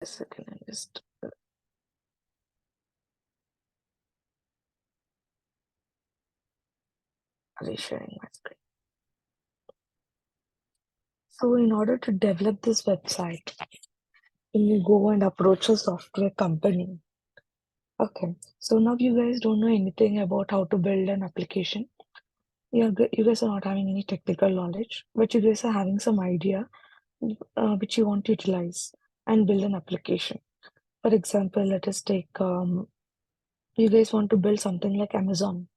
a second, I'm just resharing my screen. So in order to develop this website, you go and approach a software company. Okay, so now you guys don't know anything about how to build an application. You guys are not having any technical knowledge, but you guys are having some idea which you want to utilize and build an application. For example, let us take you guys want to build something like Amazon.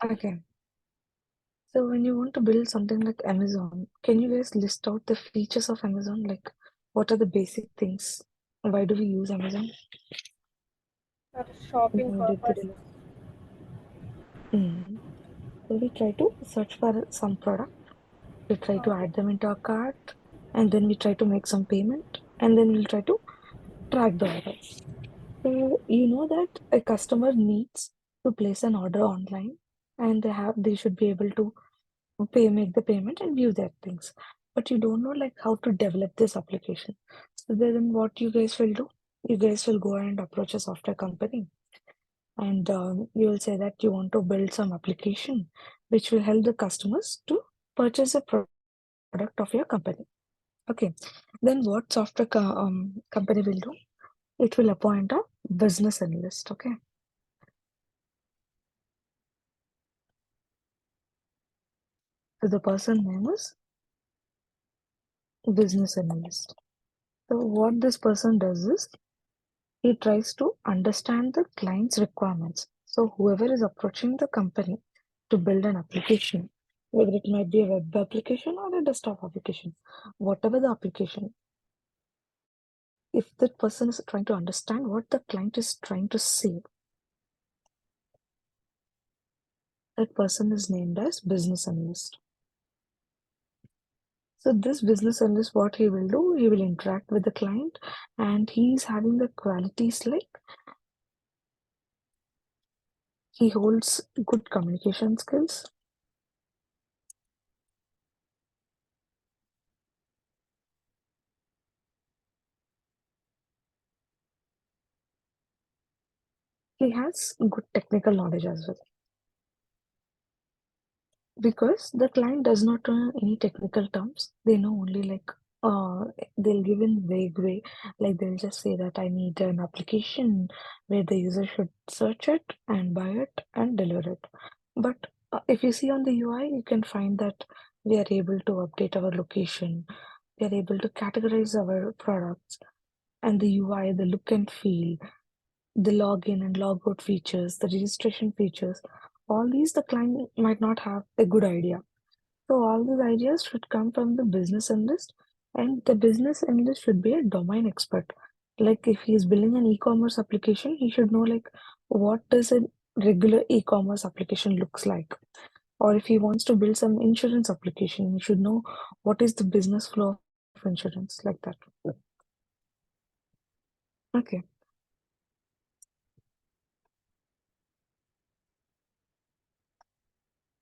Okay. So when you want to build something like Amazon, can you guys list out the features of Amazon? Like what are the basic things? Why do we use Amazon For shopping in day-to-day purpose. life? Mm. So we try to search for some product, we try to Okay. add them into our cart, and then we try to make some payment, and then we'll try to track the order. So you know that a customer needs to place an order online, and they should be able to make the payment and view their things. But you don't know like how to develop this application. So then what you guys will do? You guys will go and approach a software company, and you will say that you want to build some application which will help the customers to purchase a product of your company. Okay, then what company will do? It will appoint a business analyst. Okay, so the person name is business analyst. So what this person does is he tries to understand the client's requirements. So whoever is approaching the company to build an application, whether it might be a web application or a desktop application, whatever the application, if that person is trying to understand what the client is trying to say, that person is named as business analyst. So this business analyst, what he will do, he will interact with the client, and he's having the qualities like he holds good communication skills. He has good technical knowledge as well. Because the client does not know any technical terms, they know only like uh they'll give in vague way, like they'll just say that I need an application where the user should search it and buy it and deliver it. But if you see on the UI, you can find that we are able to update our location, we are able to categorize our products, and the UI, the look and feel, the login and logout features, the registration features, all these the client might not have a good idea. So all these ideas should come from the business analyst, and the business analyst should be a domain expert. Like if he's building an e-commerce application, he should know like what does a regular e-commerce application looks like. Or if he wants to build some insurance application, he should know what is the business flow of insurance, like that. Okay.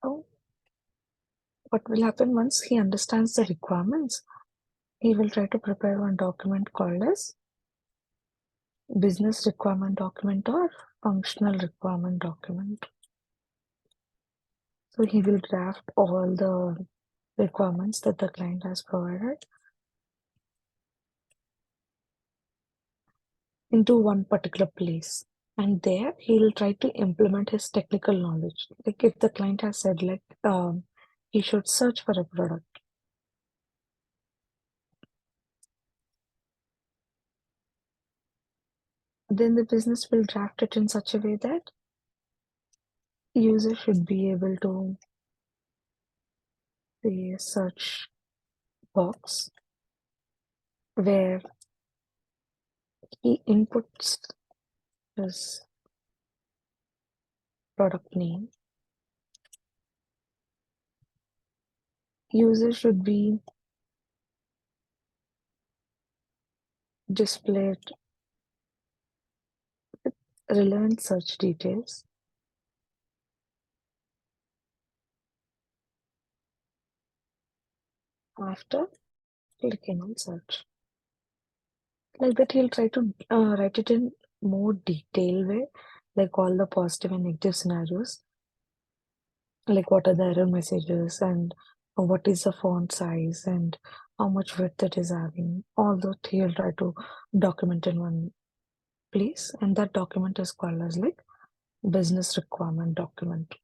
So what will happen once he understands the requirements? He will try to prepare one document called as business requirement document or functional requirement document. So he will draft all the requirements that the client has provided into one particular place. And there he'll try to implement his technical knowledge. Like if the client has said like he should search for a product, then the business will draft it in such a way that user should be able to say search box where he inputs his product name. User should be displayed relevant search details. after clicking on search. Like that, he'll try to write it in more detailed way, like all the positive and negative scenarios, like what are the error messages and what is the font size and how much width it is having. All that he'll try to document in one place, and that document is called as like business requirement document.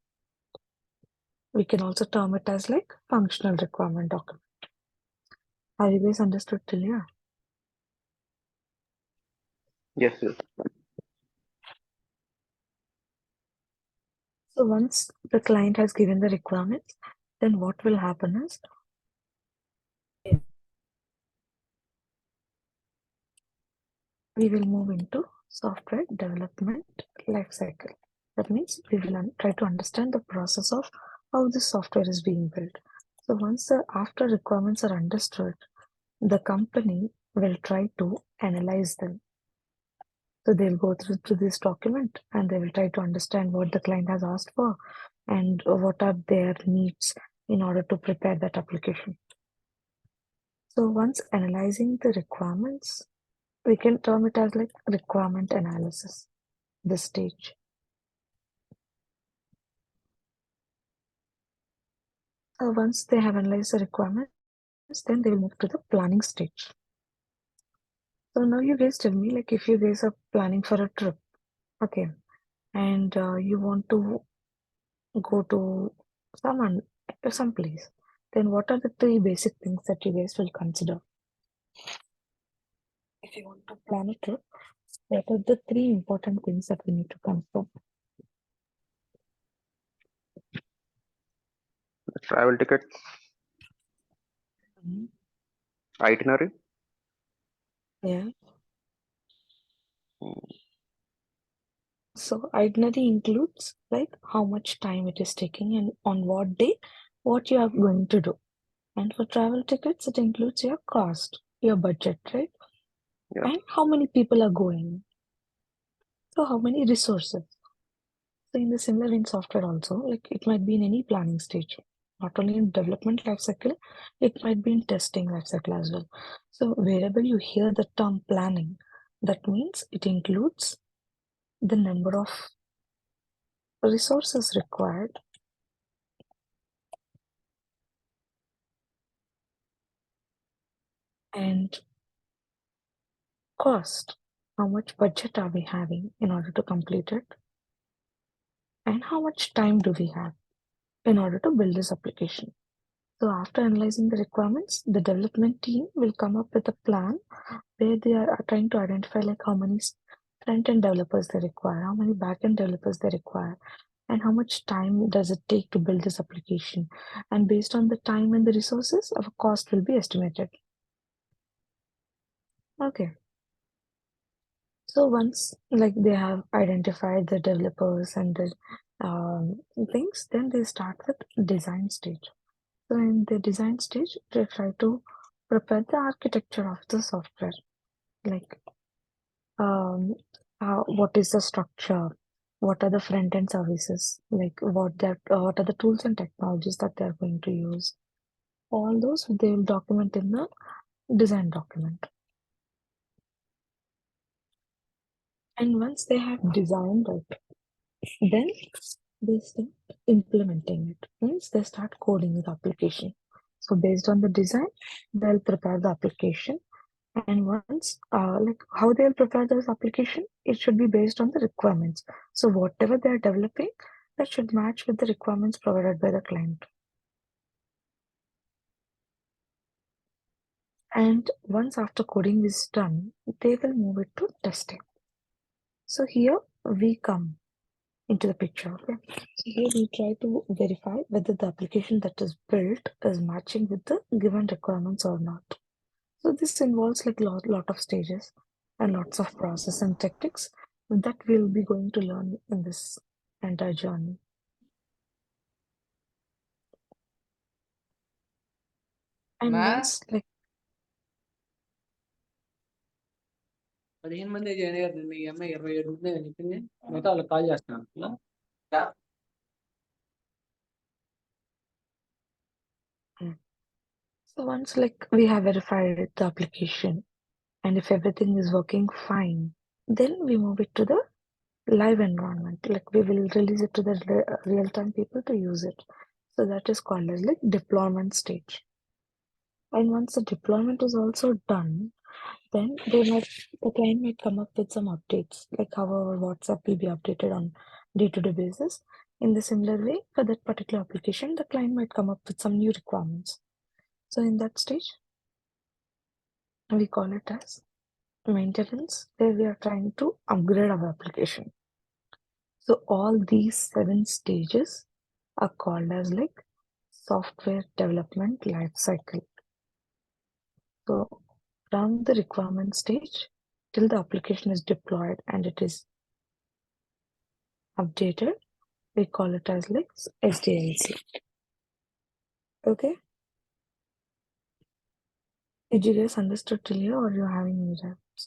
We can also term it as like functional requirement document. Have you guys understood till here? Yes, yes. So once the client has given the requirements, then what will happen is we will move into software development lifecycle. That means we will try to understand the process of how the software is being built. So once the after requirements are understood, the company will try to analyze them. So they'll go through this document and they will try to understand what the client has asked for and what are their needs in order to prepare that application. So once analyzing the requirements, we can term it as like requirement analysis, this stage. Once they have analyzed the requirements, then they will move to the planning stage. So now you guys tell me, like if you guys are planning for a trip, okay, and you want to go to some place, then what are the three basic things that you guys will consider? If you want to plan a trip, what are the three important things that we need to consider? Travel tickets, Mhm. itinerary, Yeah. mm, So itinerary includes like how much time it is taking and on what day, what you are going to do. And for travel tickets, it includes your cost, your budget, right? yeah, And how many people are going. So how many resources. So in the similar in software also, like it might be in any planning stage, not only in development lifecycle, it might be in testing lifecycle as well. So wherever you hear the term planning, that means it includes the number of resources required and cost. How much budget are we having in order to complete it? And how much time do we have in order to build this application? So after analyzing the requirements, the development team will come up with a plan where they are trying to identify like how many front-end developers they require, how many back-end developers they require, and how much time does it take to build this application. And based on the time and the resources, our cost will be estimated. Okay. So once like they have identified the developers and the things, then they start with design stage. So in the design stage, they try to prepare the architecture of the software, like what is the structure, what are the front end services, like what are the tools and technologies that they're going to use. All those they will document in the design document. And once they have designed it, then they start implementing it. Means they start coding the application. So based on the design, they'll prepare the application. And once, like how they'll prepare this application, it should be based on the requirements. So whatever they're developing, that should match with the requirements provided by the client. And once after coding is done, they will move it to testing. So here we come into the picture. Okay. So here we try to verify whether the application that is built is matching with the given requirements or not. So this involves like lot of stages and lots of process and tactics that we'll be going to learn in this entire journey. And once like 15 మంది join అయ్యారు నిన్న ఈ అమ్మాయి 27 ఉంది అని చెప్పింది మిగతా వాళ్ళకి కాల్ చేస్తున్నాను So once we have verified the application and if everything is working fine, then we move it to the live environment. We will release it to the real-time people to use it. So that is called as deployment stage. And once the deployment is also done, then the client might come up with some updates, like how our WhatsApp will be updated on day-to-day basis. In the similar way, for that particular application, the client might come up with some new requirements. So in that stage, we call it as maintenance, where we are trying to upgrade our application. So all these 7 stages are called as software development life cycle. So from the requirement stage till the application is deployed and it is updated, we call it as SDLC. Okay? Did you guys understood till here or you're having any doubts?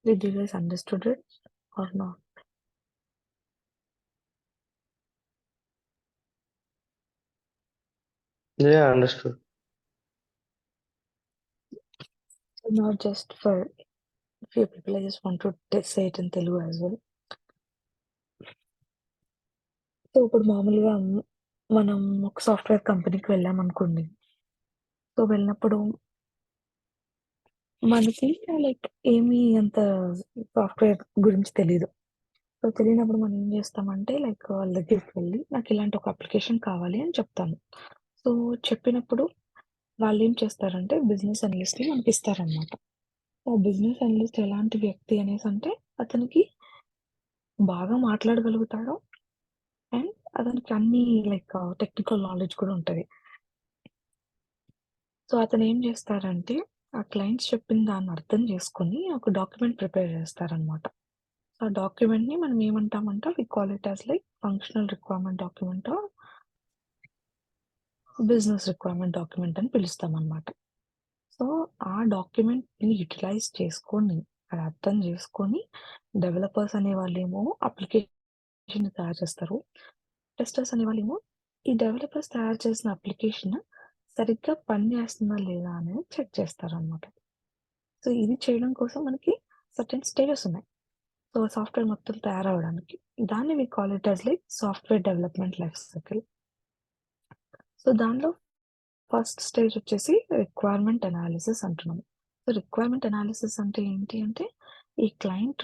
Did you guys understood it or not? Yeah, understood. So not just for few people, I just want to say it in Telugu as well. So ఇప్పుడు మామూలుగా మనం ఒక software కంపెనీకి వెళ్ళాం అనుకోండి. So వెళ్ళినప్పుడు మనకి ఏమీ అంత సాఫ్ట్వేర్ గురించి తెలీదు. సో తెలియనప్పుడు మనం ఏం చేస్తామంటే వాళ్ళ దగ్గరికి వెళ్ళి నాకు ఇలాంటి ఒక అప్లికేషన్ కావాలి అని చెప్తాను. సో చెప్పినప్పుడు వాళ్ళు ఏం చేస్తారంటే బిజినెస్ అనలిస్ట్‌ని మనకి ఇస్తారనమాట. ఆ బిజినెస్ అనలిస్ట్ ఎలాంటి వ్యక్తి అనేసంటే అతనికి బాగా మాట్లాడగలుగుతాడు. అండ్ అతనికి అన్ని టెక్నికల్ నాలెడ్జ్ కూడా ఉంటది. సో అతను ఏం చేస్తారంటే ఆ క్లయింట్స్ చెప్పిన దాన్ని అర్థం చేసుకొని ఒక డాక్యుమెంట్ ప్రిపేర్ చేస్తారనమాట. ఆ డాక్యుమెంట్‌ని మనం ఏమంటామంటే we call it as functional requirement document or business requirement document అని పిలుస్తామనమాట. సో ఆ డాక్యుమెంట్‌ని యుటిలైజ్ చేసుకొని, అది అర్థం చేసుకొని డెవలపర్స్ అనేవాళ్ళేమో అప్లికేషన్‌ని తయారు చేస్తారు. టెస్టర్స్ అనేవాళ్ళేమో ఈ డెవలపర్స్ తయారు చేసిన అప్లికేషన్ సరిగ్గా పనిచేస్తుందా లేదా అనేది చెక్ చేస్తారనమాట. సో ఇది చేయడం కోసం మనకి సర్టెన్ స్టేజెస్ ఉన్నాయి. సో సాఫ్ట్వేర్ మొత్తం తయారవ్వడానికి. దాన్ని we call it as software development life cycle. So దానిలో ఫస్ట్ స్టేజ్ వచ్చేసి రిక్వైర్మెంట్ అనాలిసిస్ అంటున్నాం. సో రిక్వైర్మెంట్ అనాలిసిస్ అంటే ఏంటి అంటే ఈ క్లయింట్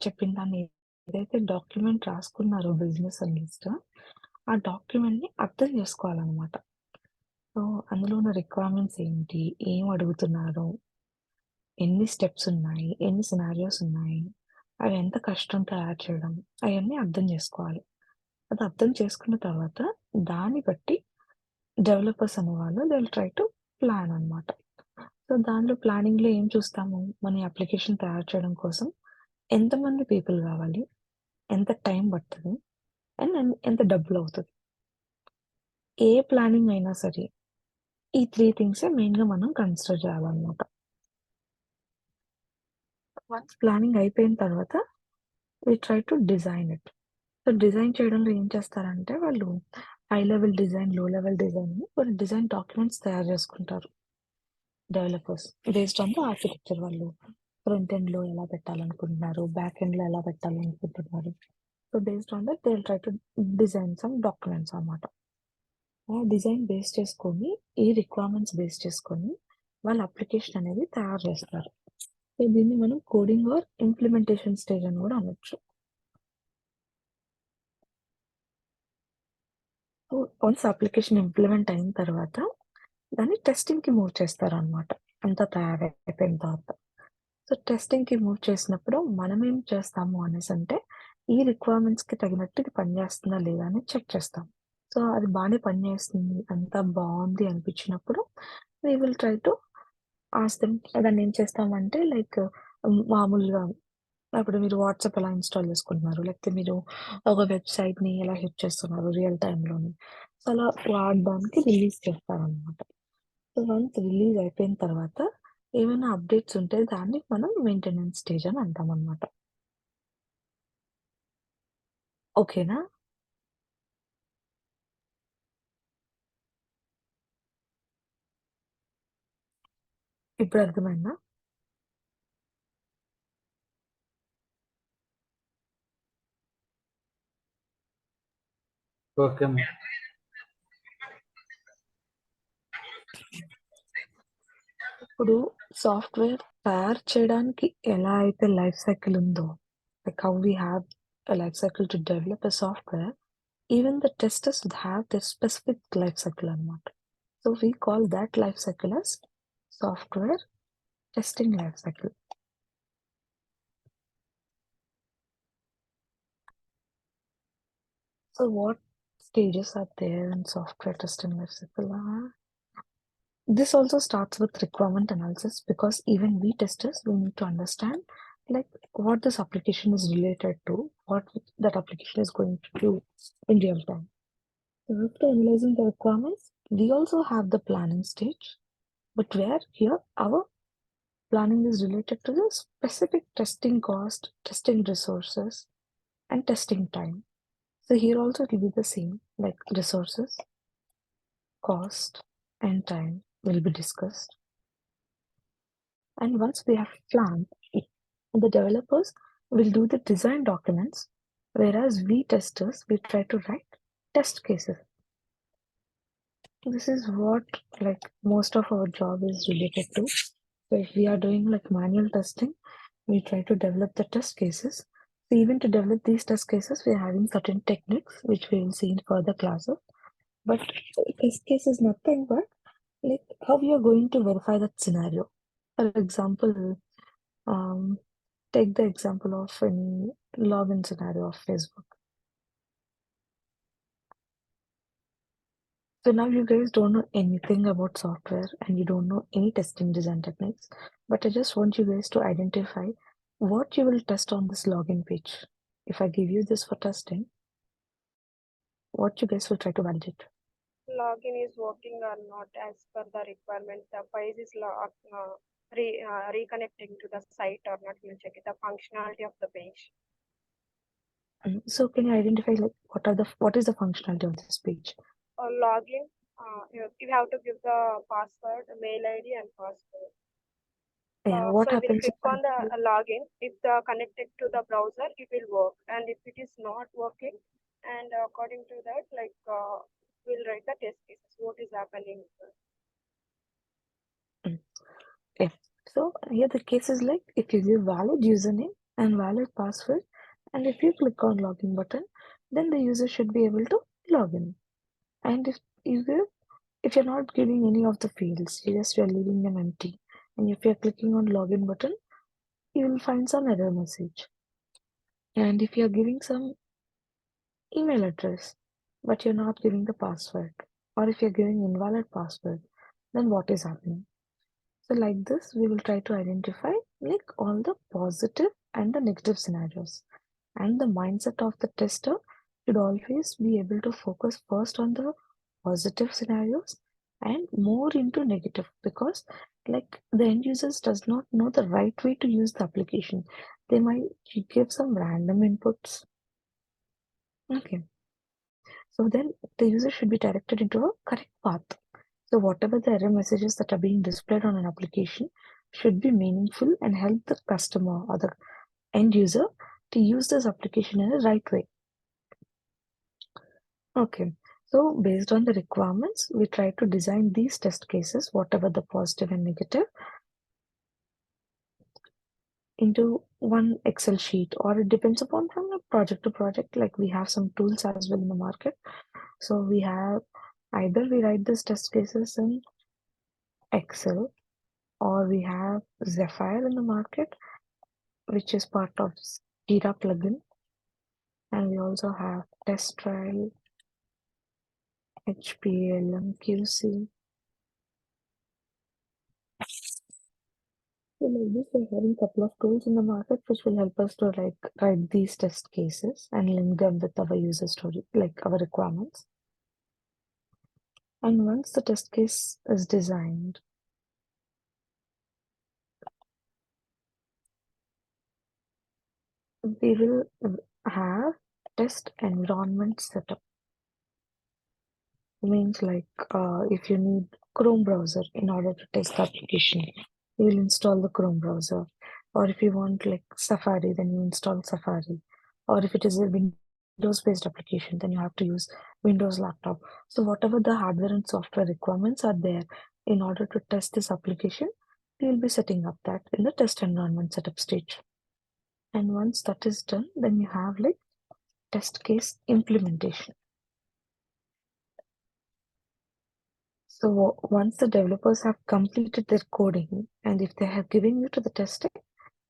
చెప్పిన దాన్ని ఏదైతే డాక్యుమెంట్ రాసుకున్నారో బిజినెస్ అనలిస్ట్ ఆ డాక్యుమెంట్‌ని అర్థం చేసుకోవాలనమాట. సో అందులో ఉన్న రిక్వైర్మెంట్స్ ఏంటి? ఏం అడుగుతున్నారు? ఎన్ని స్టెప్స్ ఉన్నాయి? ఎన్ని సినారియోస్ ఉన్నాయి? అవి ఎంత కష్టం తయారు చేయడం? అయన్నీ అర్థం చేసుకోవాలి. అది అర్థం చేసుకున్న తర్వాత దాన్ని బట్టి డెవలపర్స్ అనేవాళ్ళు they will try to plan అనమాట. సో దానిలో ప్లానింగ్‌లో ఏం చూస్తాము? మన అప్లికేషన్ తయారు చేయడం కోసం ఎంతమంది పీపుల్ కావాలి? ఎంత టైం పడతది? అండ్ ఎంత డబ్బులవుతది? ఏ ప్లానింగ్ అయినా సరే ఈ 3 థింగ్సే మెయిన్‌గా మనం కన్సిడర్ చేయాలనమాట. వన్స్ ప్లానింగ్ అయిపోయిన తర్వాత we try to design it. So design చేయడంలో ఏం చేస్తారంటే వాళ్ళు high level design, low level design కొన్ని డిజైన్ డాక్యుమెంట్స్ తయారు చేసుకుంటారు developers. Based on the architecture వాళ్ళు ఫ్రంట్ ఎండ్‌లో ఎలా పెట్టాలనుకుంటున్నారు? బ్యాక్ ఎండ్‌లో ఎలా పెట్టాలనుకుంటున్నారు? So based on that they will try to design some documents అన్నమాట. ఆ డిజైన్ బేస్ చేసుకొని, ఈ రిక్వైర్మెంట్స్ బేస్ చేసుకొని వాళ్ళ అప్లికేషన్ అనేది తయారు చేస్తారు. సో దీన్ని మనం కోడింగ్ ఆర్ ఇంప్లిమెంటేషన్ స్టేజ్ అని కూడా అనొచ్చు. సో వన్స్ అప్లికేషన్ ఇంప్లిమెంట్ అయిన తర్వాత దాన్ని టెస్టింగ్‌కి మూవ్ చేస్తారనమాట. అంతా తయారైపోయిన తర్వాత. సో టెస్టింగ్‌కి మూవ్ చేసినప్పుడు మనమేం చేస్తాము అనేసంటే ఈ రిక్వైర్మెంట్స్‌కి తగినట్టు ఇది పనిచేస్తుందా లేదా అని చెక్ చేస్తాం. సో అది బానే పనిచేస్తుంది, అంతా బావుంది అనిపించినప్పుడు we will try to ask them. దాన్ని ఏం చేస్తామంటే మామూలుగా ఇప్పుడు మీరు వాట్సాప్ ఎలా ఇన్‌స్టాల్ చేసుకుంటున్నారు? లేకపోతే మీరు ఒక వెబ్‌సైట్‌ని ఎలా హిట్ చేస్తున్నారు రియల్ టైమ్‌లోని. సో అలా వాడడానికి రిలీజ్ చేస్తారనమాట. సో వన్స్ రిలీజ్ అయిపోయిన తర్వాత ఏమైనా అప్డేట్స్ ఉంటే దాన్ని మనం మెయింటెనెన్స్ స్టేజ్ అని అంటాం అన్నమాట. ఓకేనా? ఇప్పుడు అర్థమైందా? ఓకే అమ్మా. ఇప్పుడు సాఫ్ట్‌వేర్ తయారు చేయడానికి ఎలా అయితే లైఫ్ సైకిల్ ఉందో, like how we have a life cycle to develop a software, even the testers would have their specific life cycle అన్నమాట. So we call that life cycle as software testing life cycle. So what stages are there in software testing life cycle? This also starts with requirement analysis because even we testers we need to understand like what this application is related to, what that application is going to do in real time. So after analyzing the requirements, we also have the planning stage, but where here our planning is related to the specific testing cost, testing resources, and testing time. So here also it will be the same, like resources, cost, and time will be discussed. And once we have planned, the developers will do the design documents, whereas we testers we try to write test cases. This is what like most of our job is related to. So if we are doing like manual testing, we try to develop the test cases. So even to develop these test cases, we are having certain techniques which we will see in further classes. But test case is nothing but like how you are going to verify that scenario. For example, take the example of any login scenario of Facebook. So now you guys don't know anything about software and you don't know any testing design techniques, but I just want you guys to identify what you will test on this login page. If I give you this for testing, what you guys will try to validate. Login is working or not as per the requirement. The page is reconnecting to the site or not. We'll check the functionality of the page. So can you identify like what is the functionality of this page? Login, you have to give the password, mail ID, and password. Yeah, what so happens we'll click if on the login. If the connected to the browser, it will work. And if it is not working, and according to that, like we'll write the test cases. What is happening? yeah. So here the case is like if you give valid username and valid password, and if you click on login button, then the user should be able to log in. And if you're not giving any of the fields, you're leaving them empty. And if you're clicking on login button, you will find some error message. And if you're giving some email address, but you're not giving the password, or if you're giving invalid password, then what is happening? So like this, we will try to identify like all the positive and the negative scenarios. And the mindset of the tester should always be able to focus first on the positive scenarios and more into negative, because like the end users does not know the right way to use the application. They might give some random inputs. Okay. So then the user should be directed into a correct path. So whatever the error messages that are being displayed on an application should be meaningful and help the customer or the end user to use this application in a right way. Okay, so based on the requirements, we try to design these test cases, whatever the positive and negative, into one Excel sheet, or it depends upon from project to project. Like we have some tools as well in the market. So we have either we write these test cases in Excel, or we have Zephyr in the market, which is part of Jira plugin. And we also have Test Trial, HPLM, QC. So like this, we're having a couple of tools in the market which will help us to like write these test cases and link them with our user story, like our requirements. And once the test case is designed, we will have test environment setup. Means like if you need Chrome browser in order to test the application, you will install the Chrome browser. Or if you want like Safari, then you install Safari. Or if it is a Windows-based application, then you have to use Windows laptop. So whatever the hardware and software requirements are there in order to test this application, we will be setting up that in the test environment setup stage. And once that is done, then you have like test case implementation. So once the developers have completed their coding, and if they have given you to the testing,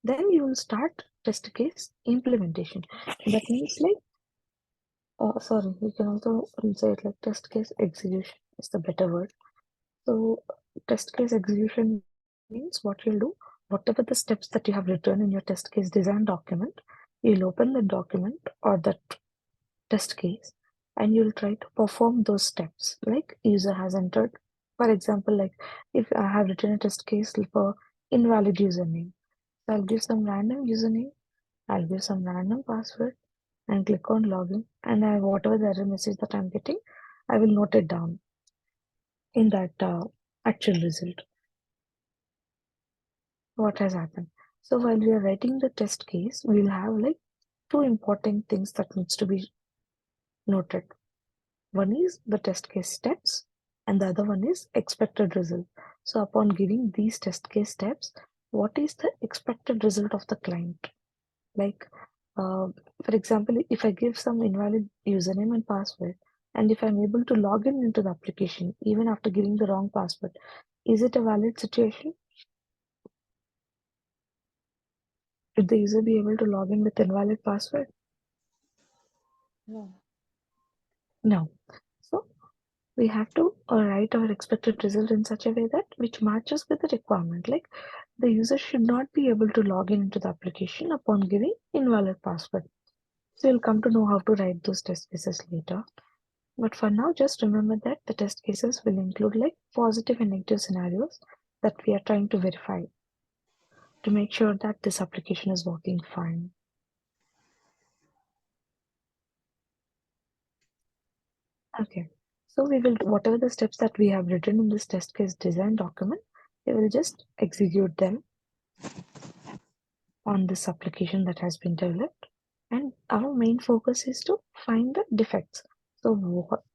then you will start test case implementation. That means like, sorry, you can also say it like test case execution is the better word. So test case execution means what you'll do, whatever the steps that you have written in your test case design document, you'll open the document or that test case and you'll try to perform those steps like user has entered. For example, like if I have written a test case for invalid username, so I'll give some random username, I'll give some random password and click on login, and whatever the error message that I'm getting, I will note it down in that actual result what has happened. So while we are writing the test case, we'll have like two important things that needs to be noted. One is the test case steps and the other one is expected result. So upon giving these test case steps, what is the expected result of the client? Like, for example, if I give some invalid username and password, and if I'm able to log in into the application, even after giving the wrong password, is it a valid situation? Should the user be able to log in with invalid password? No. No. So we have to write our expected result in such a way that which matches with the requirement. Like the user should not be able to log in into the application upon giving invalid password. So you'll come to know how to write those test cases later. But for now, just remember that the test cases will include like positive and negative scenarios that we are trying to verify to make sure that this application is working fine. Okay, so we will, whatever the steps that we have written in this test case design document, we will just execute them on this application that has been developed. And our main focus is to find the defects. So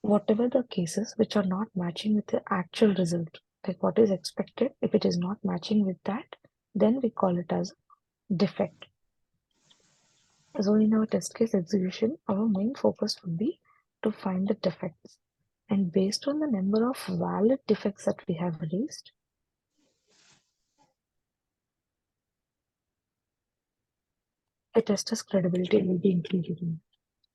whatever the cases which are not matching with the actual result, like what is expected, if it is not matching with that, then we call it as defect. So in our test case execution, our main focus would be to find the defects. And based on the number of valid defects that we have raised, a tester's credibility will be increased.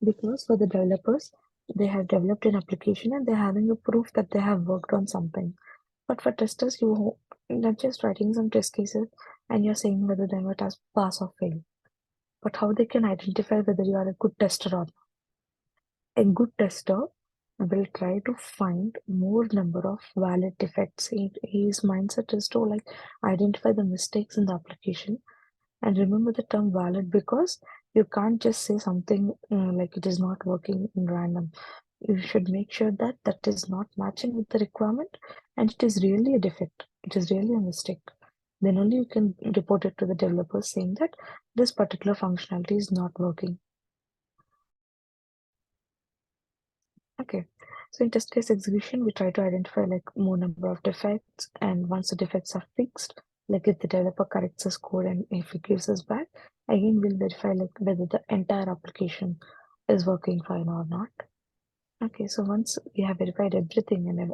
Because for the developers, they have developed an application and they're having a proof that they have worked on something. But for testers, you're not just writing some test cases and you're saying whether they might pass or fail. But how they can identify whether you are a good tester or not. A good tester will try to find more number of valid defects. His mindset is to like identify the mistakes in the application. And remember the term valid because you can't just say something like it is not working in random. You should make sure that that is not matching with the requirement and it is really a defect. It is really a mistake. Then only you can report it to the developers saying that this particular functionality is not working. Okay, so in test case execution, we try to identify like more number of defects, and once the defects are fixed, like if the developer corrects his code and if he gives us back, again we'll verify like whether the entire application is working fine or not. Okay, so once we have verified everything and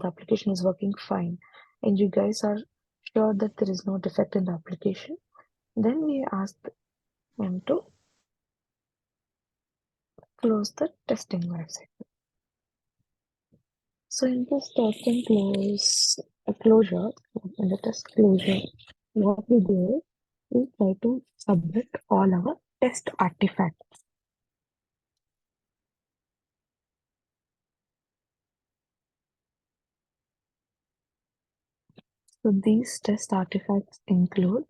the application is working fine, and you guys are sure that there is no defect in the application, then we ask them to close the testing website. So in this testing closure, in the test closure, what we do is we try to submit all our test artifacts. So these test artifacts include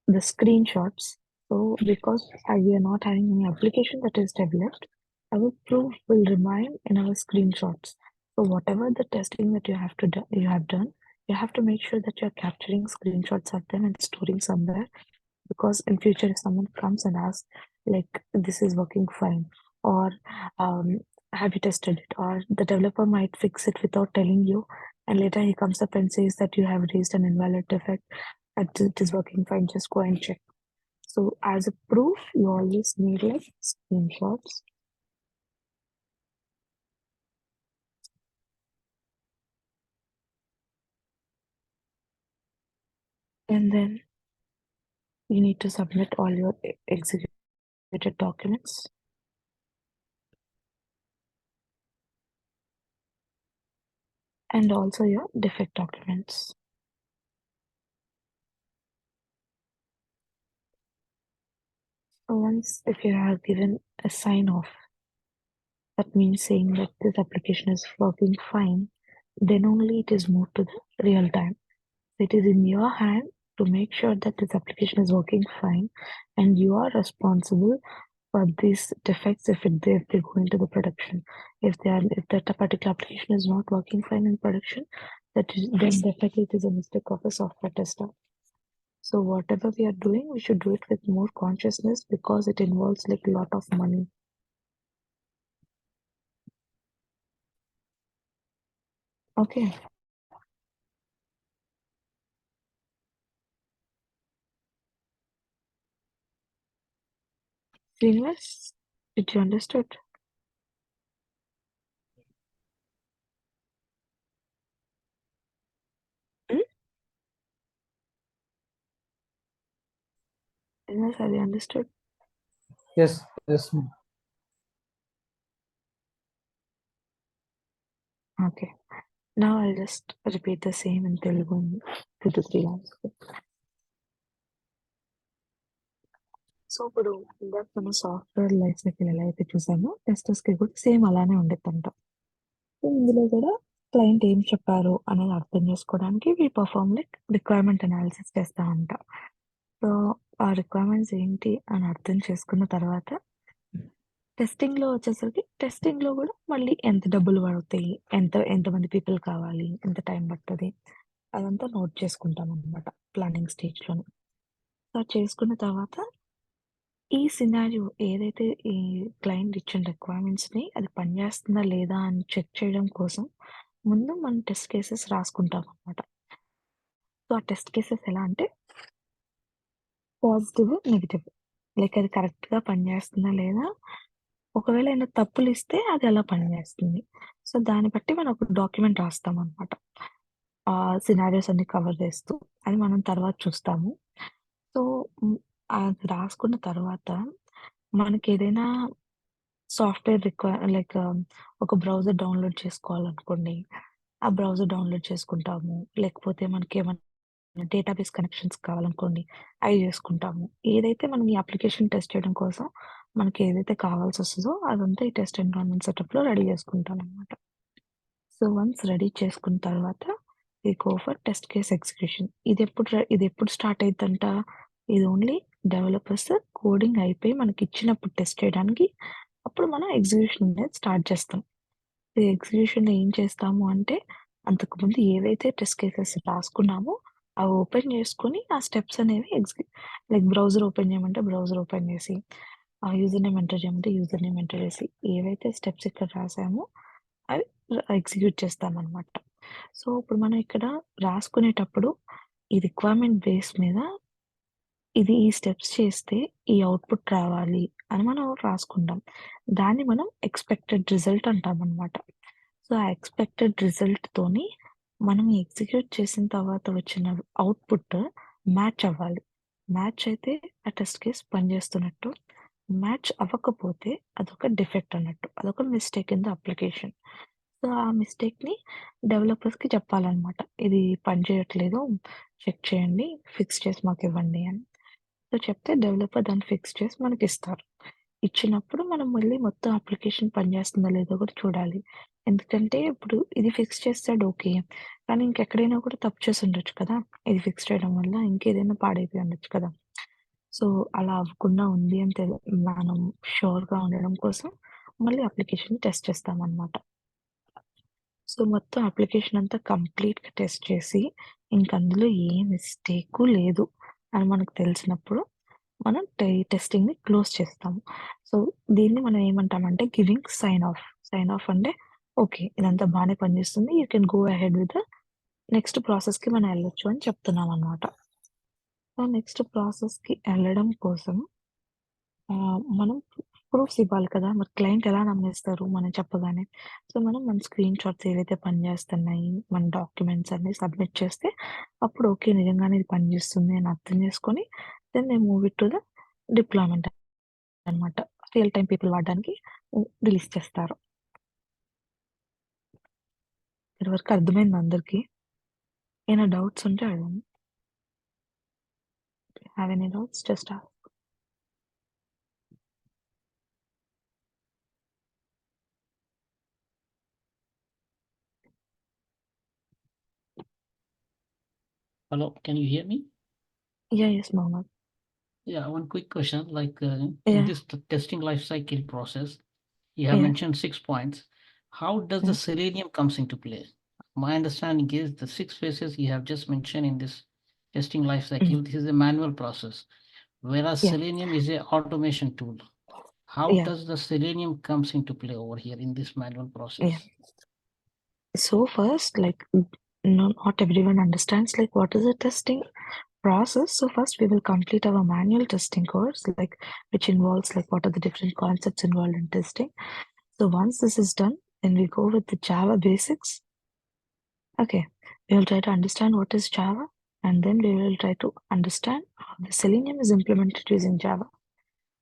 the screenshots. So because we are not having any application that is developed, our proof will remain in our screenshots. So whatever the testing that you have done, you have to make sure that you're capturing screenshots of them and storing somewhere. Because in future, if someone comes and asks, like, this is working fine, or have you tested it, or the developer might fix it without telling you, and later he comes up and says that you have raised an invalid defect and it is working fine, just go and check. So as a proof, you always need like screenshots. And then you need to submit all your executed documents. And also your defect documents. So once if you are given a sign off, that means saying that this application is working fine, then only it is moved to the real time. It is in your hand to make sure that this application is working fine, and you are responsible for these defects if they go into the production. If that a particular application is not working fine in production, then definitely it is a mistake of a software tester. So whatever we are doing, we should do it with more consciousness because it involves like a lot of money. Okay. Srinivas, did you understood? Hmm? Srinivas, have you understood? Yes, yes, ma'am. Okay. Now I'll just repeat the same in Telugu in 2 to 3 lines. So ఇప్పుడు ఇందాక మన software life cycle ఎలా అయితే చూసామో testers కి కూడా same అలానే ఉండేదంట. So ఇందులో కూడా క్లయింట్ ఏం చెప్పారు అనేది అర్థం చేసుకోవడానికి we perform like requirement analysis చేస్తా ఉంటా. సో ఆ రిక్వైర్మెంట్స్ ఏంటి అని అర్థం చేసుకున్న తర్వాత టెస్టింగ్ లో వచ్చేసరికి టెస్టింగ్ లో కూడా మళ్ళీ ఎంత డబ్బులు పడతాయి, ఎంతమంది పీపుల్ కావాలి, ఎంత టైం పడుతుంది, అదంతా నోట్ చేసుకుంటాం అనమాట ప్లానింగ్ స్టేజ్ లోనే. సో చేసుకున్న తర్వాత ఈ సినారియో ఏదైతే ఈ క్లయింట్ ఇచ్చిన రిక్వైర్మెంట్స్ ని అది పనిచేస్తుందా లేదా అని చెక్ చేయడం కోసం ముందు మనం టెస్ట్ కేసెస్ రాసుకుంటాం అనమాట. సో ఆ టెస్ట్ కేసెస్ ఎలా అంటే పాజిటివ్, నెగిటివ్, లైక్ అది కరెక్ట్ గా పనిచేస్తుందా లేదా, ఒకవేళ ఏమైనా తప్పులు ఇస్తే అది ఎలా పనిచేస్తుంది. సో దాన్ని బట్టి మనం ఒక డాక్యుమెంట్ రాస్తాం అనమాట. ఆ సినారియోస్ అన్ని కవర్ చేస్తూ అది మనం తర్వాత చూస్తాము. సో అది రాసుకున్న తర్వాత మనకి ఏదైనా సాఫ్ట్వేర్ లైక్ ఒక బ్రౌజర్ డౌన్లోడ్ చేసుకోవాలనుకోండి, ఆ బ్రౌజర్ డౌన్లోడ్ చేసుకుంటాము. లేకపోతే మనకి ఏమైనా డేటాబేస్ కనెక్షన్స్ కావాలనుకోండి, అవి చేసుకుంటాము. ఏదైతే మనం ఈ అప్లికేషన్ టెస్ట్ చేయడం కోసం మనకి ఏదైతే కావాల్సి వస్తుందో అదంతా ఈ టెస్ట్ ఎన్విరాన్మెంట్ సెటప్ లో రెడీ చేసుకుంటాం అనమాట. సో వన్స్ రెడీ చేసుకున్న తర్వాత we go for test case execution. ఇది ఎప్పుడు స్టార్ట్ అయిద్దంట, ఇది ఓన్లీ డెవలపర్స్ కోడింగ్ అయిపోయి మనకి ఇచ్చినప్పుడు టెస్ట్ చేయడానికి, అప్పుడు మనం ఎగ్జిక్యూషన్ అనేది స్టార్ట్ చేస్తాం. ఈ ఎగ్జిక్యూషన్ ఏం చేస్తాము అంటే అంతకుముందు ఏవైతే టెస్ట్ కేసెస్ రాసుకున్నామో అవి ఓపెన్ చేసుకొని ఆ స్టెప్స్ అనేవి లైక్ బ్రౌజర్ ఓపెన్ చేయమంటే బ్రౌజర్ ఓపెన్ చేసి, ఆ యూజర్ నేమ్ ఎంటర్ చేయమంటే యూజర్ నేమ్ ఎంటర్ చేసి, ఏవైతే స్టెప్స్ ఇక్కడ రాసామో అవి ఎగ్జిక్యూట్ చేస్తామన్నమాట. సో ఇప్పుడు మనం ఇక్కడ రాసుకునేటప్పుడు ఈ రిక్వైర్మెంట్ బేస్ మీద ఇది ఈ స్టెప్స్ చేస్తే ఈ అవుట్పుట్ రావాలి అని మనం రాసుకుంటాం. దాన్ని మనం ఎక్స్పెక్టెడ్ రిజల్ట్ అంటాం అనమాట. సో ఆ ఎక్స్పెక్టెడ్ రిజల్ట్ తోని మనం ఎగ్జిక్యూట్ చేసిన తర్వాత వచ్చిన అవుట్పుట్ మ్యాచ్ అవ్వాలి. మ్యాచ్ అయితే ఆ టెస్ట్ కేస్ పనిచేస్తున్నట్టు, మ్యాచ్ అవ్వకపోతే అదొక డిఫెక్ట్ అన్నట్టు, అదొక mistake in the application. So ఆ మిస్టేక్ ని డెవలపర్స్ కి చెప్పాలన్నమాట, ఇది పని చేయట్లేదు, చెక్ చేయండి, ఫిక్స్ చేసి మాకు ఇవ్వండి అని. సో చెప్తే డెవలపర్ దాన్ని ఫిక్స్ చేసి మనకి ఇస్తారు. ఇచ్చినప్పుడు మనం మళ్ళీ మొత్తం అప్లికేషన్ పనిచేస్తుందో లేదో కూడా చూడాలి. ఎందుకంటే ఇప్పుడు ఇది ఫిక్స్ చేసాడు ఓకే. కానీ ఇంకెక్కడైనా కూడా తప్పు చేసి ఉండొచ్చు కదా! ఇది ఫిక్స్ చేయడం వల్ల ఇంకేదైనా పాడైపోయి ఉండొచ్చు కదా! సో, అలా అవ్వకుండా ఉంది అని మనం ష్యూర్‌గా ఉండడం కోసం మళ్ళీ అప్లికేషన్ టెస్ట్ చేస్తామనమాట. సో, మొత్తం అప్లికేషన్ అంతా కంప్లీట్‌గా టెస్ట్ చేసి ఇంకందులో ఏ మిస్టేకు లేదు అని మనకు తెలిసినప్పుడు మనం టెస్టింగ్‌ని క్లోజ్ చేస్తాము. సో, దీన్ని మనం ఏమంటామంటే giving sign off. Sign off అంటే ఓకే. ఇదంతా బానే పనిచేస్తుంది. You can go ahead with the next ప్రాసెస్‌కి మనం ఎళ్ళొచ్చు అని చెప్తున్నామనమాట. సో, నెక్స్ట్ ప్రాసెస్‌కి ఎళ్ళడం కోసం మనం ప్రూఫ్స్ ఇవ్వాలి కదా! మరి క్లయింట్ ఎలా నమ్మేస్తారు మనం చెప్పగానే? సో, మనం మన స్క్రీన్ షాట్స్ ఏవైతే పనిచేస్తున్నాయి, మన డాక్యుమెంట్స్ అన్నీ సబ్మిట్ చేస్తే అప్పుడు ఓకే. నిజంగానే ఇది పనిచేస్తుంది అని అర్థం చేసుకొని then they move it to the deployment అనమాట. రియల్ టైమ్ పీపుల్ వాడడానికి రిలీజ్ చేస్తారు. ఇప్పటి వరకు అర్థమైందా అందరికి? ఏమైనా డౌట్స్ ఉంటే అడగండి. Have any doubts just ask. Hello, can you hear me? Yes, Mohammed. Yeah, one quick question. Like in Yeah. this testing life cycle process, you have Yeah. mentioned 6 points. How does the Selenium comes into play? My understanding is the 6 phases you have just mentioned in this testing life cycle. This is a manual process, whereas Yeah. Selenium is a automation tool. How Yeah. does the Selenium comes into play over here in this manual process? Yeah. So first, like, not everyone understands like what is a testing process. So first we will complete our manual testing course, like which involves like what are the different concepts involved in testing. So once this is done, then we go with the Java basics. Okay, we will try to understand what is Java, and then we will try to understand how the Selenium is implemented using Java.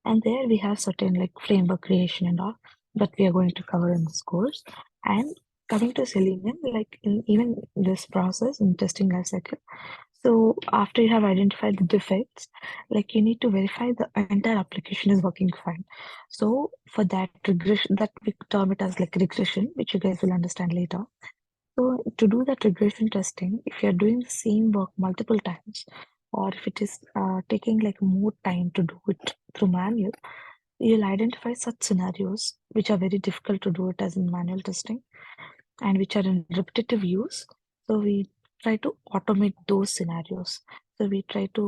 And there we have certain like framework creation and all that we are going to cover in this course. And coming to Selenium, like in even this process in testing lifecycle, so after you have identified the defects, like you need to verify the entire application is working fine. So for that regression, that we term it as like regression, which you guys will understand later. So to do that regression testing, if you're doing the same work multiple times, or if it is taking like more time to do it through manual, you'll identify such scenarios which are very difficult to do it as in manual testing and which are in repetitive use. So we try to automate those scenarios. So we try to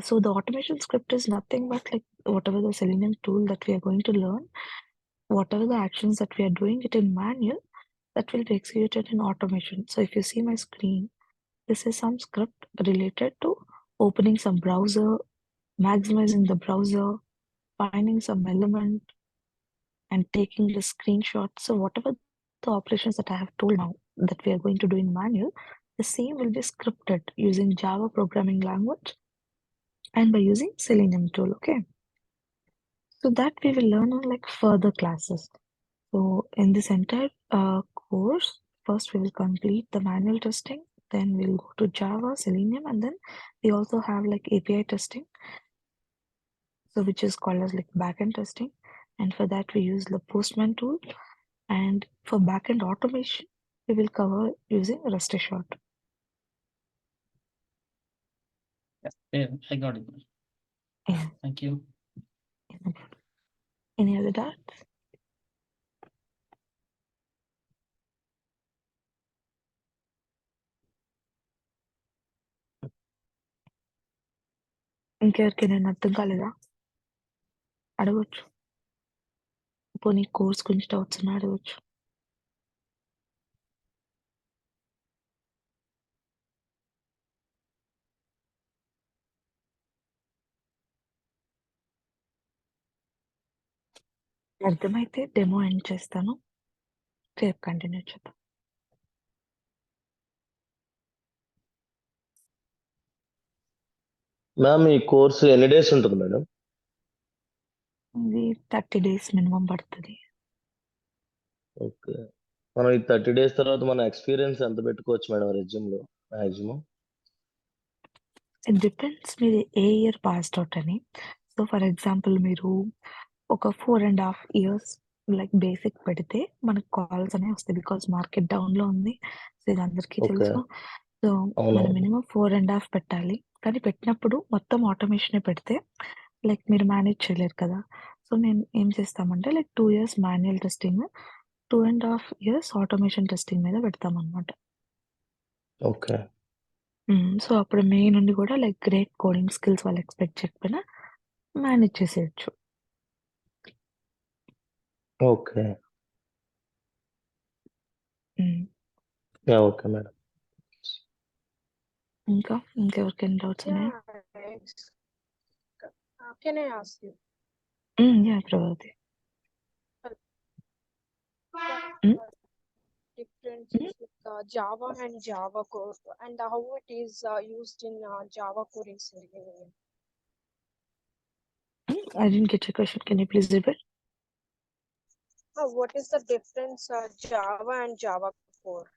so the automation script is nothing but like whatever the Selenium tool that we are going to learn, whatever the actions that we are doing it in manual, that will be executed in automation. So if you see my screen, this is some script related to opening some browser, maximizing the browser, finding some element, and taking the screenshot. So whatever the operations that I have told now that we are going to do in manual, the same will be scripted using Java programming language and by using Selenium tool, okay? So that we will learn on like further classes. So in this entire course, first we will complete the manual testing, then we'll go to Java, Selenium, and then we also have like API testing. So which is called as like backend testing. And for that we use the Postman tool. And for backend automation, we will cover using Rust Assured. Yeah, I got it. Yeah. Thank you. Any other doubts? ఇంకెవరికైనా అర్థం కాలేదా అడగచ్చు పోనీ course గురించి doubts ఉన్నా అడగచ్చు అర్థమైతే demo end చేస్తాను రేపు కంటిన్యూ చేద్దాం మ్యామ్ ఈ కోర్సు ఎన్ని డేస్ ఉంటుంది మేడం? ఇది 30 days మినిమం పడుతుంది ఓకే. మనం ఈ 30 డేస్ తర్వాత మన ఎక్స్పీరియన్స్ ఎంత పెట్టుకోవచ్చు మేడం రెజ్యూమ్లో మాక్సిమం? ఇట్ డిపెండ్స్ మీరు ఏ ఇయర్ పాస్డ్ అవుట్ అని సో ఫర్ ఎగ్జాంపుల్ మీరు ఒక 4.5 years లైక్ బేసిక్ పెడితే మనకు కాల్స్ అనేవి వస్తాయి. బికాస్ మార్కెట్ డౌన్‌లో ఉంది. సో ఇది అందరికీ ఓకే. తెలుసు. సో మనం అవునవును. మినిమమ్ 4.5 పెట్టాలి. కానీ పెట్టినప్పుడు మొత్తం ఆటోమేషనే పెడితే లైక్ మీరు మేనేజ్ చేయలేరు కదా! సో మేము ఏం చేస్తామంటే like 2 years manual testing, 2.5 years automation testing మీద పెడతామనమాట. ఓకే. సో అప్పుడు మే నుండి కూడా లైక్ గ్రేట్ కోడింగ్ స్కిల్స్ వాళ్ళు ఎక్స్‌పెక్ట్ చేయకపోయినా మేనేజ్ చేసేయొచ్చు. Okay. Hmm. Yeah! Okay madam. ఇంకా ఇంకెవరికైనా డౌట్స్ ఉన్నాయా? Yeah, can I ask you? Yeah! Prabhavati. The hmm. differences with Java and Java core and how it is used in Java core in Selenium. I didn't get your question. Can you please repeat? What is the difference Java and Java core?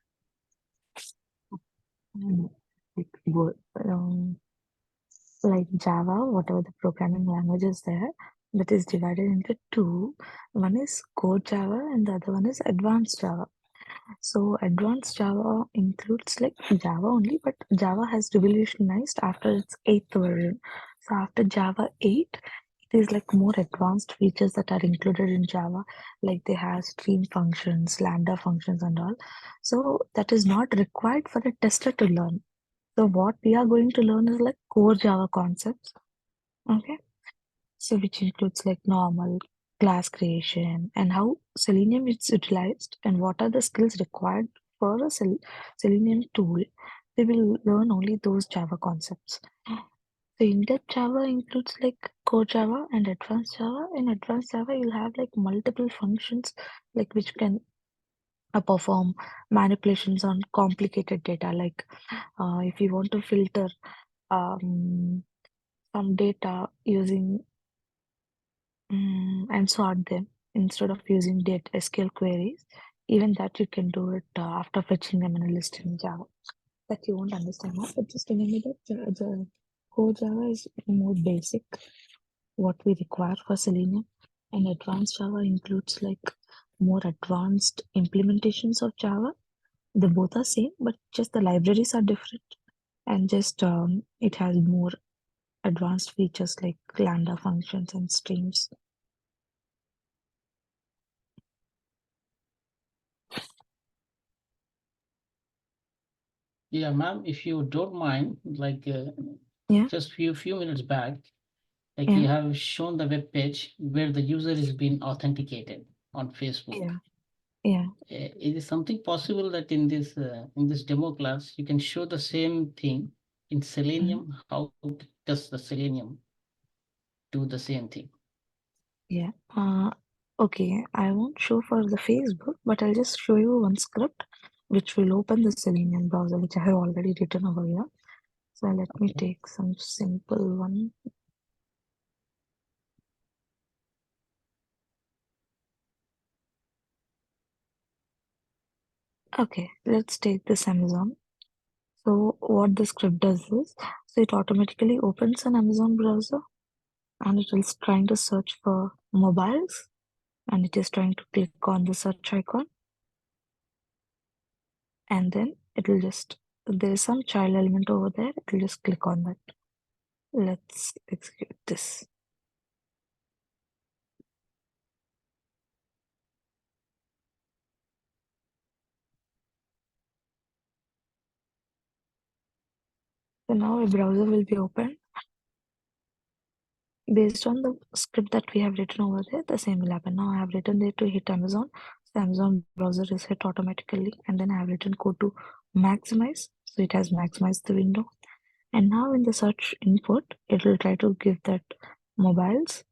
Like both, like Java, whatever the programming language is there, that is divided into two. One is core Java and the other one is advanced Java. So advanced Java includes like Java only, but Java has revolutionized after its 8th version. So after Java 8, it is like more advanced features that are included in Java, like they have stream functions, lambda functions and all. So that is not required for a tester to learn. So what we are going to learn is like core Java concepts. Okay. So which includes like normal class creation and how Selenium is utilized and what are the skills required for a Selenium tool. We will learn only those Java concepts. So in-depth Java includes like core Java and advanced Java. In advanced Java, you'll have like multiple functions like which can perform manipulations on complicated data. Like if you want to filter some data using and sort them instead of using data SQL queries. Even that you can do it after fetching them in a list in Java. That you won't understand now, but just remember that the core Java is more basic, what we require for Selenium, and advanced Java includes like more advanced implementations of Java. They both are same, but just the libraries are different, and just it has more advanced features like lambda functions and streams. Yeah, ma'am, if you don't mind, like Yeah. just few minutes back, like Yeah. you have shown the web page where the user is being authenticated on Facebook. Yeah. Yeah. Is it something possible that in this demo class you can show the same thing in Selenium? How does the Selenium do the same thing? Yeah. Okay. I won't show for the Facebook, but I'll just show you one script which will open the Selenium browser, which I have already written over here. So let me take some simple one. Okay, let's take this Amazon. So what the script does is, so it automatically opens an Amazon browser and it is trying to search for mobiles and it is trying to click on the search icon. And then it will just, there is some child element over there, it will just click on that. Let's execute this. So now a browser will be open. Based on the script that we have written over there, the same will happen. Now I have written there to hit Amazon. So Amazon browser is hit automatically. And then I have written code to maximize. So it has maximized the window. And now in the search input, it will try to give that mobiles.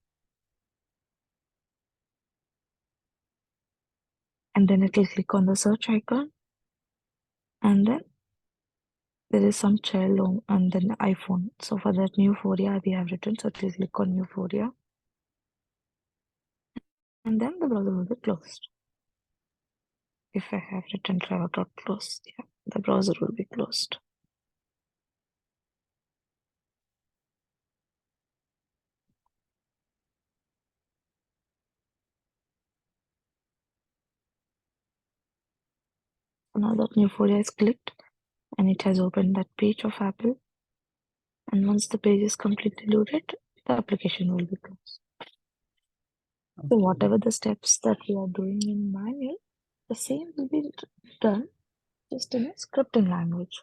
And then it will click on the search icon. And then there is some child and then iPhone. So for that Euphoria, we have written, so it will click on Euphoria. And then the browser will be closed. If I have written driver.close, yeah, the browser will be closed. now that Neuphoria is clicked and it has opened that page of Apple. And once the page is completely loaded, the application will be closed. So Okay. whatever the steps that we are doing in manual, the same will be done just in a scripting language.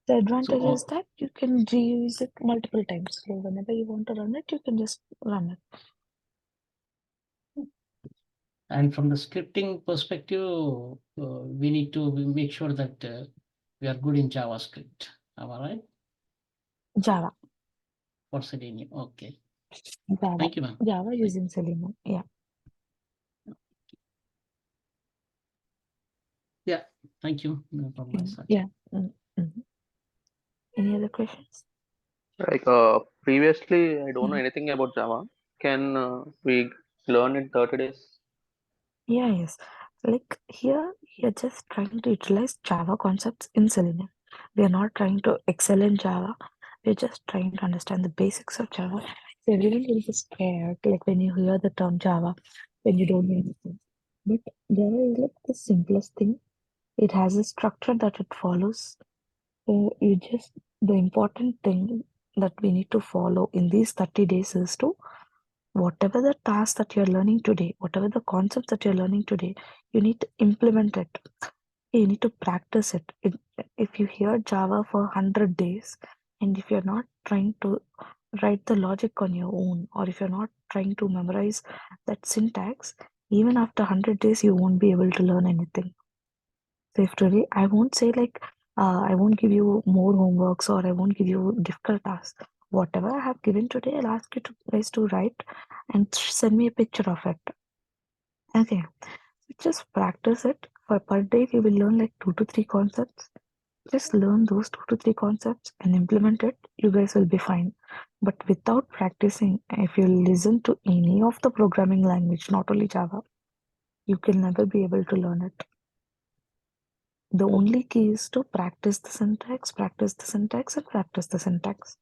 The advantage is that you can reuse it multiple times. So whenever you want to run it, you can just run it. And from the scripting perspective, we need to make sure that we are good in JavaScript. Am I right? Java. For Selenium. Okay. Java. Thank you, ma'am. Java using Selenium. Yeah. Yeah. Thank you. No from my side. Yeah. Any other questions? Like previously, I don't know anything about Java. Can we learn in 30 days? Yeah, yes. Like here, you're just trying to utilize Java concepts in Selenium. We are not trying to excel in Java. We're just trying to understand the basics of Java. So everyone will be scared, like when you hear the term Java, when you don't know anything. But Java is like the simplest thing. It has a structure that it follows. So the important thing that we need to follow in these 30 days is to whatever the task that you're learning today, whatever the concepts that you're learning today, you need to implement it. You need to practice it. If you hear Java for 100 days, and if you're not trying to write the logic on your own, or if you're not trying to memorize that syntax, even after 100 days, you won't be able to learn anything. So if today, I won't say like, I won't give you more homeworks or I won't give you difficult tasks. Whatever I have given today, I'll ask you guys to write and send me a picture of it. Okay, so just practice it. For per day, you will learn like 2 to 3 concepts. Just learn those 2 to 3 concepts and implement it. You guys will be fine. But without practicing, if you listen to any of the programming language, not only Java, you can never be able to learn it. The only key is to practice the syntax, and practice the syntax.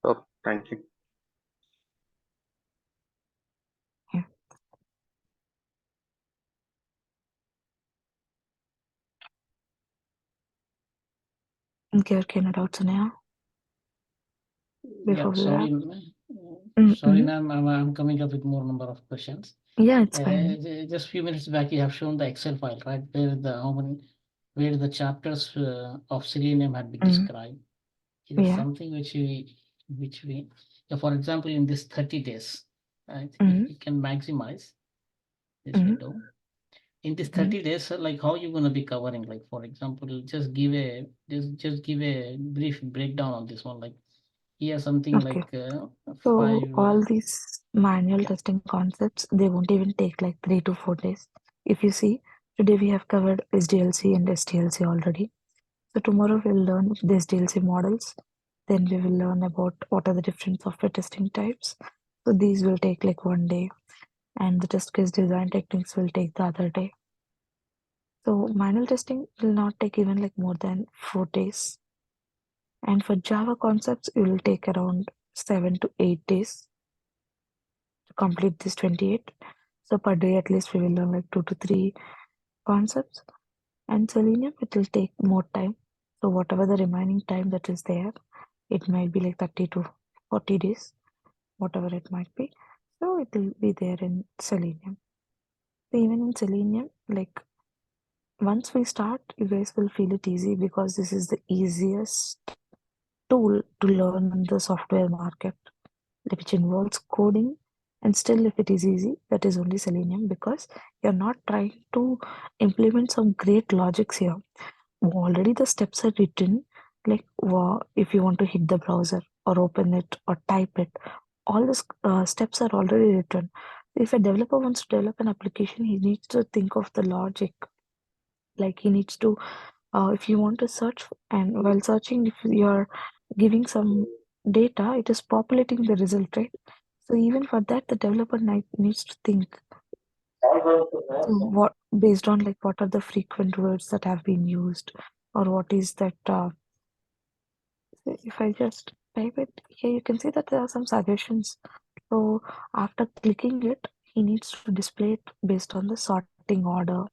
Oh, thank you. Yeah. Okay, no doubts, Anaya? Before Yeah, we sorry, wrap? sorry, ma'am. I'm coming up with more number of questions. Yeah, it's fine. Just few minutes back, you have shown the Excel file, right? Where the chapters of Selenium had been described. Is there Yeah. something which we, yeah, for example, in this 30 days, right? Mhm. If we can maximize this window. In this 30 days, like how you gonna be covering? Like for example, just give a brief breakdown on this one. Like here something Okay. like So 5. all these manual testing concepts, they won't even take like 3 to 4 days. If you see, today we have covered SDLC and STLC already. So tomorrow we'll learn the SDLC models. Then we will learn about what are the different software testing types. So these will take like 1 day, and the test case design techniques will take the other day. So manual testing will not take even like more than 4 days. And for Java concepts, it will take around 7 to 8 days to complete this 28. So per day, at least we will learn like 2 to 3 concepts. And Selenium, it will take more time. So whatever the remaining time that is there, it might be like 30 to 40 days, whatever it might be. So it will be there in Selenium. So even in Selenium, like once we start, you guys will feel it easy because this is the easiest tool to learn in the software market, which involves coding. And still, if it is easy, that is only Selenium because you're not trying to implement some great logics here. Already the steps are written, like if you want to hit the browser or open it or type it, all the steps are already written. If a developer wants to develop an application, he needs to think of the logic. Like he needs to, if you want to search, and while searching, if you're giving some data, it is populating the result, right? So even for that, the developer needs to think. So what, based on like what are the frequent words that have been used, or what is that? If I just type it here, you can see that there are some suggestions. So after clicking it, he needs to display it based on the sorting order.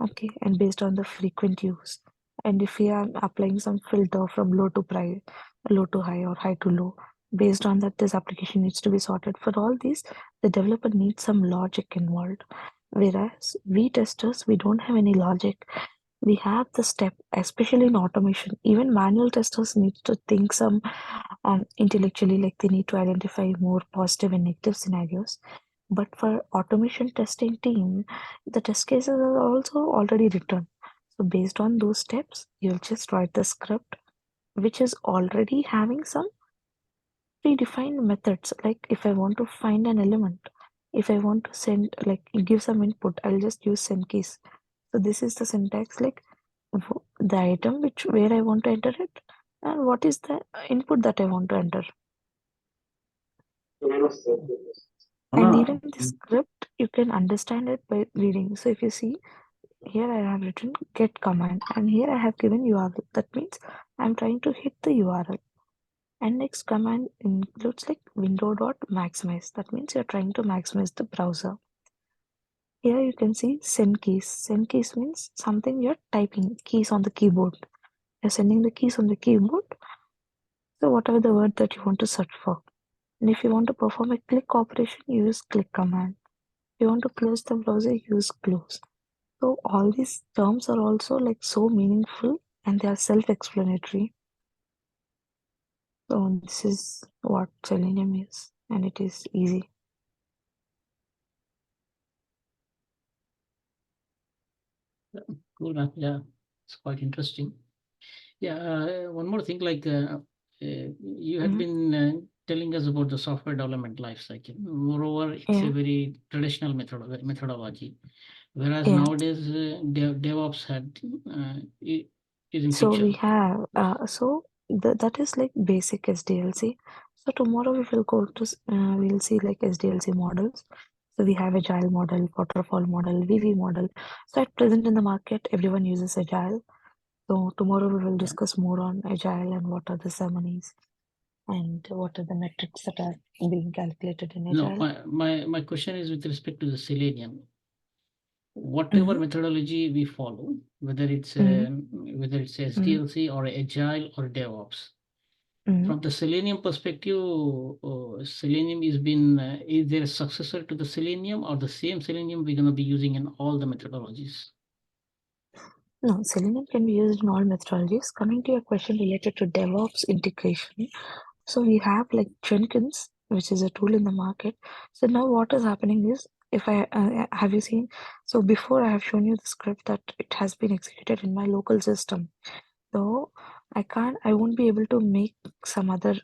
Okay, and based on the frequent use. And if we are applying some filter from low to high or high to low, based on that, this application needs to be sorted. For all these, the developer needs some logic involved. Whereas we testers, we don't have any logic. We have the step, especially in automation. Even manual testers need to think some intellectually, like they need to identify more positive and negative scenarios. But for automation testing team, the test cases are also already written. So based on those steps, you'll just write the script, which is already having some predefined methods. Like if I want to find an element, if I want to send, like give some input, I'll just use send keys. So this is the syntax, like the item which where I want to enter it, and what is the input that I want to enter. And even the script, you can understand it by reading. So if you see, here I have written get command, and here I have given URL. That means I'm trying to hit the URL. And next command includes like window.maximize. That means you're trying to maximize the browser. Here you can see send keys. Send keys means something you're typing, keys on the keyboard. You're sending the keys on the keyboard. So whatever the word that you want to search for. And if you want to perform a click operation, use click command. If you want to close the browser, use close. So all these terms are also like so meaningful and they are self-explanatory. So this is what Selenium is, and it is easy. Cool, man. Yeah, it's quite interesting. Yeah, one more thing, like you had been telling us about the software development life cycle. Moreover, it's a very traditional methodology, whereas nowadays DevOps is in So picture. we have that is like basic SDLC. So tomorrow we will go to we'll see like SDLC models. So we have agile model, waterfall model, VV model. So at present in the market, everyone uses agile. So tomorrow we will discuss more on agile and what are the ceremonies and what are the metrics that are being calculated in agile. No, my question is with respect to the Selenium. Whatever methodology we follow, whether it's SDLC or agile or DevOps, from the Selenium perspective, Selenium is there a successor to the Selenium, or the same Selenium we're going to be using in all the methodologies? No, Selenium can be used in all methodologies. Coming to your question related to DevOps integration, so we have like Jenkins, which is a tool in the market. So now what is happening is, if I have you seen? So before I have shown you the script that it has been executed in my local system. So I won't be able to make some other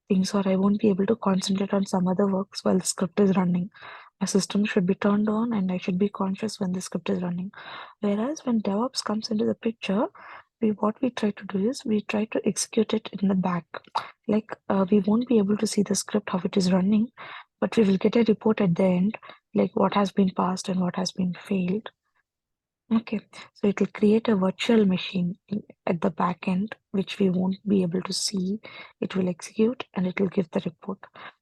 things, or I won't be able to concentrate on some other works while the script is running. My system should be turned on and I should be conscious when the script is running. Whereas when DevOps comes into the picture, what we try to do is we try to execute it in the back. Like we won't be able to see the script how it is running, but we will get a report at the end, like what has been passed and what has been failed. Okay, so it will create a virtual machine at the back end, which we won't be able to see. It will execute and it will give the report.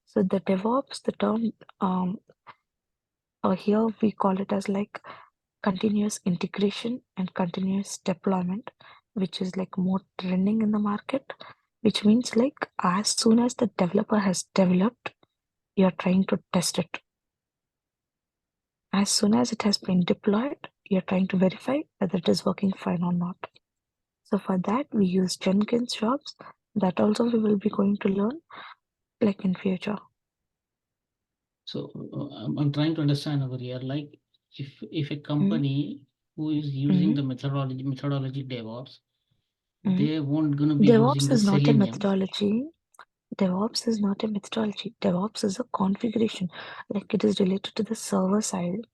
So the DevOps, the term here we call it as like continuous integration and continuous deployment, which is like more trending in the market, which means like as soon as the developer has developed, you're trying to test it. As soon as it has been deployed, you're trying to verify whether it is working fine or not. So for that, we use Jenkins jobs. That also we will be going to learn like in future. So I'm trying to understand over here, like if a company who is using the methodology DevOps, they won't gonna be DevOps using the is not a Selenium. methodology. DevOps is not a methodology. DevOps is a configuration, like it is related to the server side.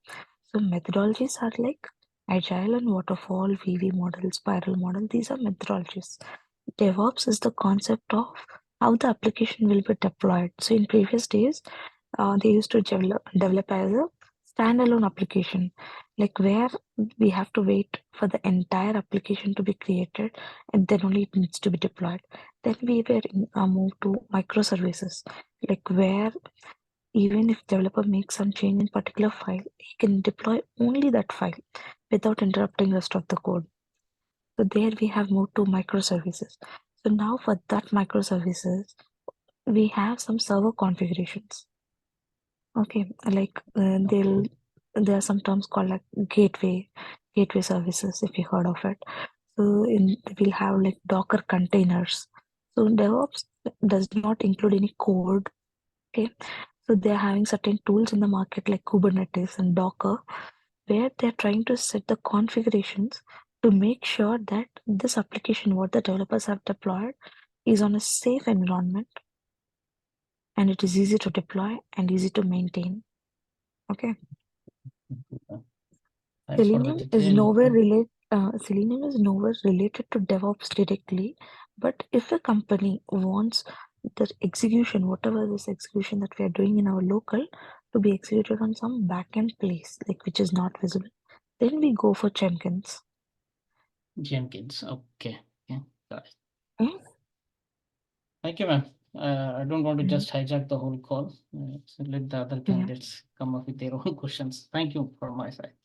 So methodologies are like agile and waterfall, VV model, spiral model. These are methodologies. DevOps is the concept of how the application will be deployed. So in previous days, they used to develop as a standalone application, like where we have to wait for the entire application to be created and then only it needs to be deployed. Then we were moved to microservices, like where even if developer makes some change in particular file, he can deploy only that file. without interrupting rest of the code. So there we have moved to microservices. So now for that microservices, we have some server configurations. Okay, like there are some terms called like gateway services, if you heard of it. So we'll have like Docker containers. So DevOps does not include any code. Okay, so they're having certain tools in the market like Kubernetes and Docker, where they're trying to set the configurations to make sure that this application, what the developers have deployed, is on a safe environment and it is easy to deploy and easy to maintain. Okay. Thanks for the Selenium is detail. nowhere related to DevOps directly, but if a company wants the execution, whatever this execution that we are doing in our local, to be executed on some backend place, like which is not visible, then we go for Jenkins. Jenkins. Okay. Yeah, got it. Mm. Thank you, ma'am. I don't want to Mhm. just hijack the whole call. So let the other candidates come up with their own questions. Thank you from my side.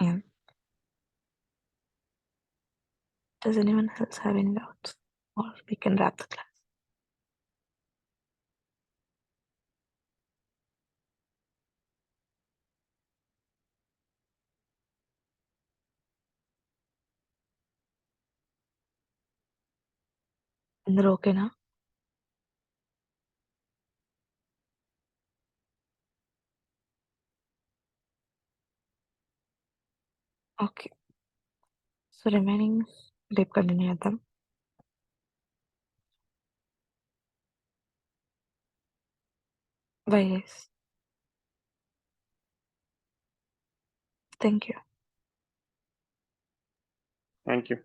Yeah. Does anyone else have any doubts? Or we can wrap the class. అందరూ ఓకేనా? Okay. So remaining రేపు continue చేద్దాం. Bye guys. Thank you. Thank you.